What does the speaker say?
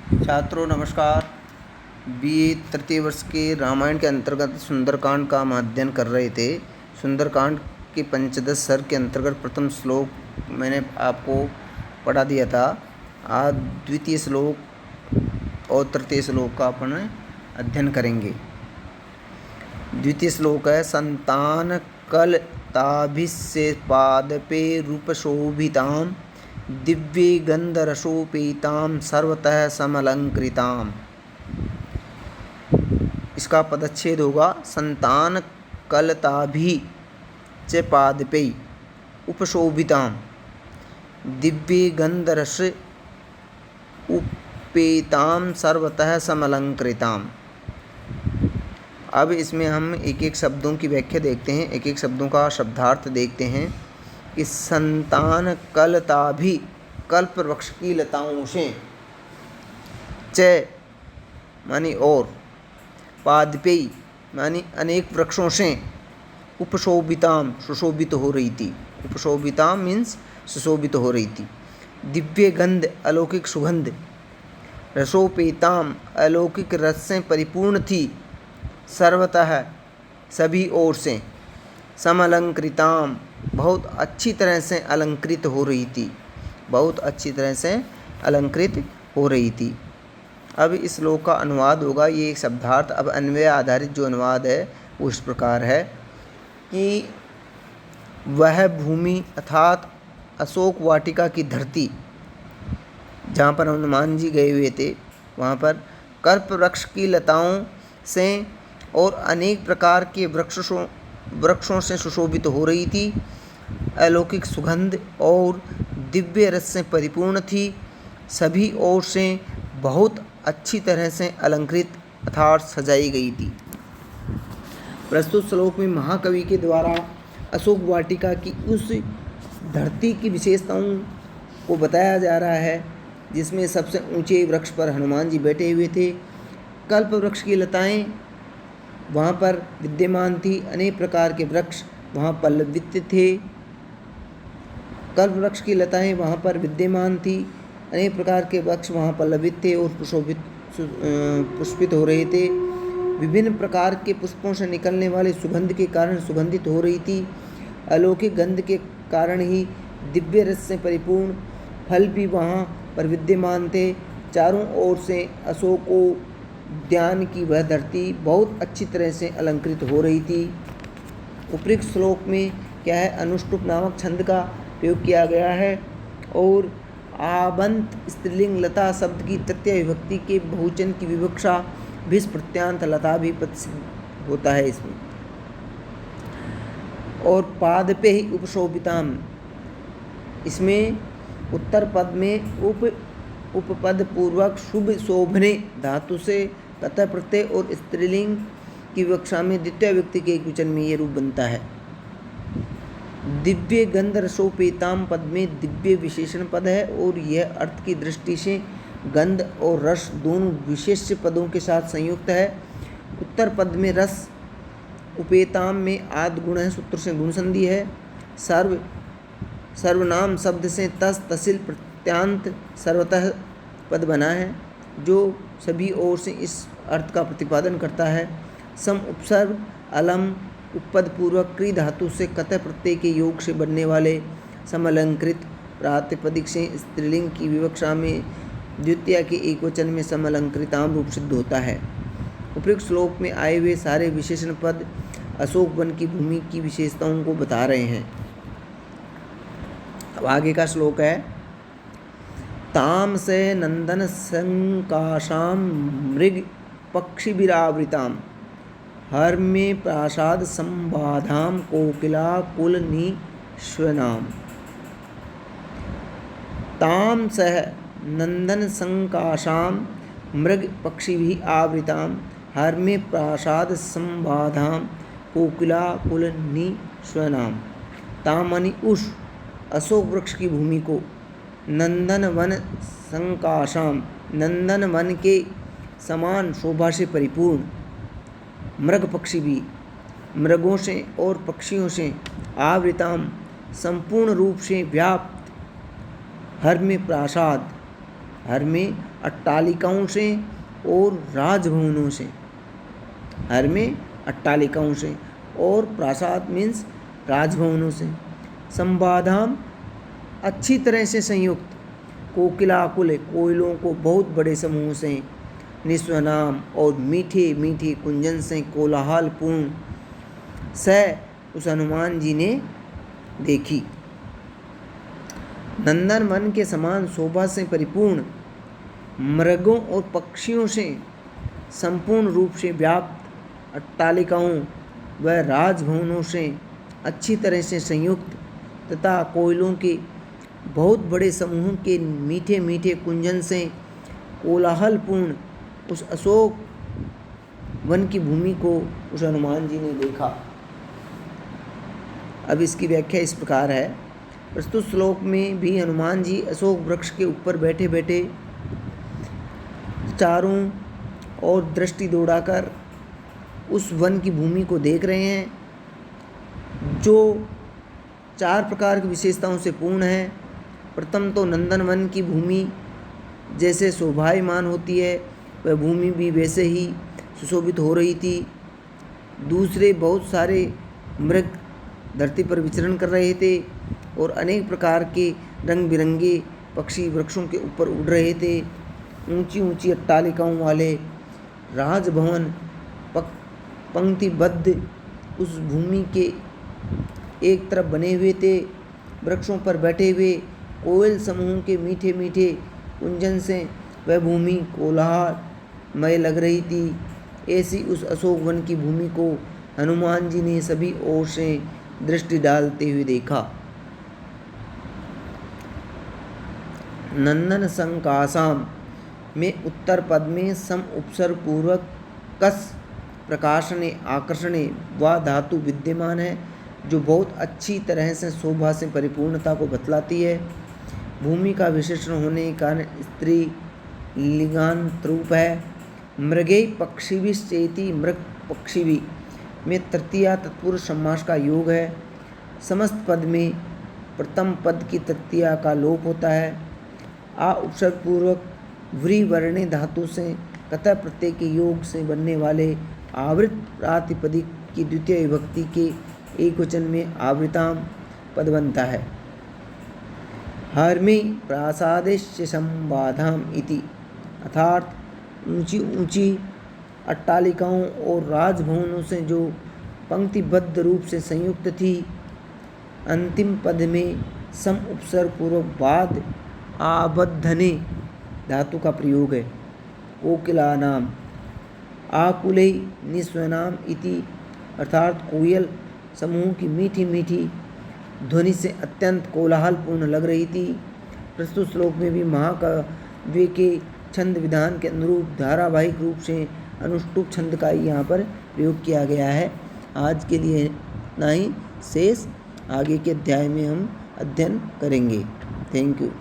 छात्रों नमस्कार। बीए तृतीय वर्ष के रामायण के अंतर्गत सुंदरकांड का हम अध्ययन कर रहे थे। सुंदरकांड के पंचदश सर्ग के अंतर्गत प्रथम श्लोक मैंने आपको पढ़ा दिया था। आज द्वितीय श्लोक और तृतीय श्लोक का अपन अध्ययन करेंगे। द्वितीय श्लोक है संतान कल ताभिस्य पादपे रूपशोभिताम दिव्ये गंधरसोपेताम सर्वतः समलंकृताम। इसका पदच्छेद होगा संतान कलताभि च पादपे उपशोभिताम दिव्ये गंधरस उपेताम सर्वतः समलंकृताम। अब इसमें हम एक एक शब्दों की व्याख्या देखते हैं, एक एक शब्दों का शब्दार्थ देखते हैं कि संतान कलताभि कल्प वृक्ष की लताओं से, च मानी और, पादपेय मानी अनेक वृक्षों से, उपशोभिताम सुशोभित हो रही थी। उपशोभिताम मीन्स सुशोभित हो रही थी। दिव्य गंध अलौकिक सुगंध, रसोपेताम अलौकिक रस से परिपूर्ण थी, सर्वतः सभी ओर से, समलंकृताम बहुत अच्छी तरह से अलंकृत हो रही थी, बहुत अच्छी तरह से अलंकृत हो रही थी। अब इस श्लोक का अनुवाद होगा, ये एक शब्दार्थ। अब अन्वय आधारित जो अनुवाद है वो इस प्रकार है कि वह भूमि अर्थात अशोक वाटिका की धरती जहाँ पर हनुमान जी गए हुए थे, वहाँ पर कल्प वृक्ष की लताओं से और अनेक प्रकार के वृक्षों से सुशोभित हो रही थी, अलौकिक सुगंध और दिव्य रस से परिपूर्ण थी, सभी ओर से बहुत अच्छी तरह से अलंकृत अर्थात सजाई गई थी। प्रस्तुत श्लोक में महाकवि के द्वारा अशोक वाटिका की उस धरती की विशेषताओं को बताया जा रहा है जिसमें सबसे ऊंचे वृक्ष पर हनुमान जी बैठे हुए थे। कल्प वृक्ष की लताएं वहाँ पर विद्यमान थी, अनेक प्रकार के वृक्ष वहाँ पल्लवित थे। कल्प वृक्ष की लताएं वहाँ पर विद्यमान थी, अनेक प्रकार के वृक्ष वहाँ पल्लवित थे और पुष्पित हो रहे थे। विभिन्न प्रकार के पुष्पों से निकलने वाले सुगंध के कारण सुगंधित हो रही थी। अलौकिक गंध के कारण ही दिव्य रस से परिपूर्ण फल भी वहाँ पर विद्यमान थे। चारों ओर से अशोकोद्यान की वह धरती बहुत अच्छी तरह से अलंकृत हो रही थी। उपरोक्त श्लोक में क्या है, अनुष्टुप नामक छंद का प्रयोग किया गया है और आबंत स्त्रीलिंग लता शब्द की तृतीय विभक्ति के बहुवचन की विवक्षा भिष प्रत्यांत लता भी प्रसिद्ध होता है इसमें। और पादपे ही उपशोभिताम, इसमें उत्तर पद में उपपद पूर्वक शुभ शोभने धातु से तथा प्रत्यय और स्त्रीलिंग की विवक्षा में द्वितीय व्यक्ति के एक वचन में ये रूप बनता है। दिव्य गंध रसोपेताम पद में दिव्य विशेषण पद है और यह अर्थ की दृष्टि से गंध और रस दोनों विशेष्य पदों के साथ संयुक्त है। उत्तर पद में रस, उपेताम में आद गुण है, सूत्र से गुण संधि है। सर्वनाम शब्द से तस तसिल प्रत्यांत सर्वतः पद बना है जो सभी ओर से इस अर्थ का प्रतिपादन करता है। सम उपसर्ग अलम उपपद पूर्वक क्री धातु से कतः प्रत्यय के योग से बनने वाले समलंकृत प्रातिपदिक से स्त्रीलिंग की विवक्षा में द्वितीय के एकवचन में समलंकृताम रूप सिद्ध होता है। उपयुक्त श्लोक में आए हुए सारे विशेषण पद अशोक वन की भूमि की विशेषताओं को बता रहे हैं। अब आगे का श्लोक है, ताम से नंदन संकाशाम मृग पक्षिभिरावृताम हर्म्ये प्रासाद संबाधाम कोकिला कुल निश्वनाम। ताम सह नंदन संकाशाम मृग पक्षिभिः आवृताम हर्म्ये प्रासाद संबाधाम कोकिला कुल निश्वनाम। ताम मानी उस अशोक वृक्ष की भूमि को, नंदन वन संकाशाम नंदन वन के समान शोभा से परिपूर्ण, मृग पक्षी भी मृगों से और पक्षियों से, आवृताम संपूर्ण रूप से व्याप्त, हर में प्रासाद, हर में अट्टालिकाओं से और राजभवनों से। हर में अट्टालिकाओं से और प्रासाद मीन्स राजभवनों से। संवादाम अच्छी तरह से संयुक्त। कोकिलाकुल कोयलों को बहुत बड़े समूह से। निस्वनाम और मीठे मीठे कुंजन से कोलाहलपूर्ण। स उस हनुमान जी ने देखी। नंदन वन के समान शोभा से परिपूर्ण, मृगों और पक्षियों से संपूर्ण रूप से व्याप्त अट्टालिकाओं व राजभवनों से अच्छी तरह से संयुक्त तथा कोयलों के बहुत बड़े समूह के मीठे मीठे कुंजन से कोलाहलपूर्ण उस अशोक वन की भूमि को उस हनुमान जी ने देखा। अब इसकी व्याख्या इस प्रकार है। प्रस्तुत श्लोक में भी हनुमान जी अशोक वृक्ष के ऊपर बैठे बैठे चारों ओर दृष्टि दौड़ाकर उस वन की भूमि को देख रहे हैं, जो 4 प्रकार की विशेषताओं से पूर्ण है। प्रथम तो नंदन वन की भूमि जैसे शोभायमान होती है, वह भूमि भी वैसे ही सुशोभित हो रही थी। दूसरे, बहुत सारे मृग धरती पर विचरण कर रहे थे और अनेक प्रकार के रंग बिरंगे पक्षी वृक्षों के ऊपर उड़ रहे थे। ऊंची ऊंची अट्टालिकाओं वाले राजभवन पंक्तिबद्ध उस भूमि के एक तरफ बने हुए थे। वृक्षों पर बैठे हुए कोयल समूह के मीठे मीठे कुंजन से वह भूमि कोलाहलमय लग रही थी। ऐसी उस अशोक वन की भूमि को हनुमान जी ने सभी ओर से दृष्टि डालते हुए देखा। नंदन संकासाम में उत्तर पद में सम उपसर्ग पूर्वक कस प्रकाशने आकर्षणे व धातु विद्यमान है, जो बहुत अच्छी तरह से शोभा से परिपूर्णता को बतलाती है। भूमि का विशेषण होने के कारण स्त्री लिंगांत रूप है। मृगे पक्षिभिश्चेति मृग पक्षिभि में तृतीया तत्पुरुष समास का योग है। समस्त पद में प्रथम पद की तृतीया का लोप होता है। आ उपसर्ग पूर्वक व्री वर्णे धातु से कतः प्रत्यय के योग से बनने वाले आवृत प्रातिपदिक की द्वितीय विभक्ति के एक वचन में आवृताम पद बनता है। हर्मि प्रासादेश्य संवाधाम इति अर्थात ऊंची ऊंची अट्टालिकाओं और राजभवनों से जो पंक्तिबद्ध रूप से संयुक्त थी। अंतिम पद में सम उपसर्ग पूर्वक बाद आबद्धने धातु का प्रयोग है। कोकिलानाम आकुले निस्वनाम इति अर्थात कोयल समूह की मीठी मीठी ध्वनि से अत्यंत कोलाहलपूर्ण लग रही थी। प्रस्तुत श्लोक में भी महाकाव्य के छंद विधान के अनुरूप धारावाहिक रूप से अनुष्टुप छंद का यहाँ पर प्रयोग किया गया है। आज के लिए इतना ही, शेष आगे के अध्याय में हम अध्ययन करेंगे। Thank you.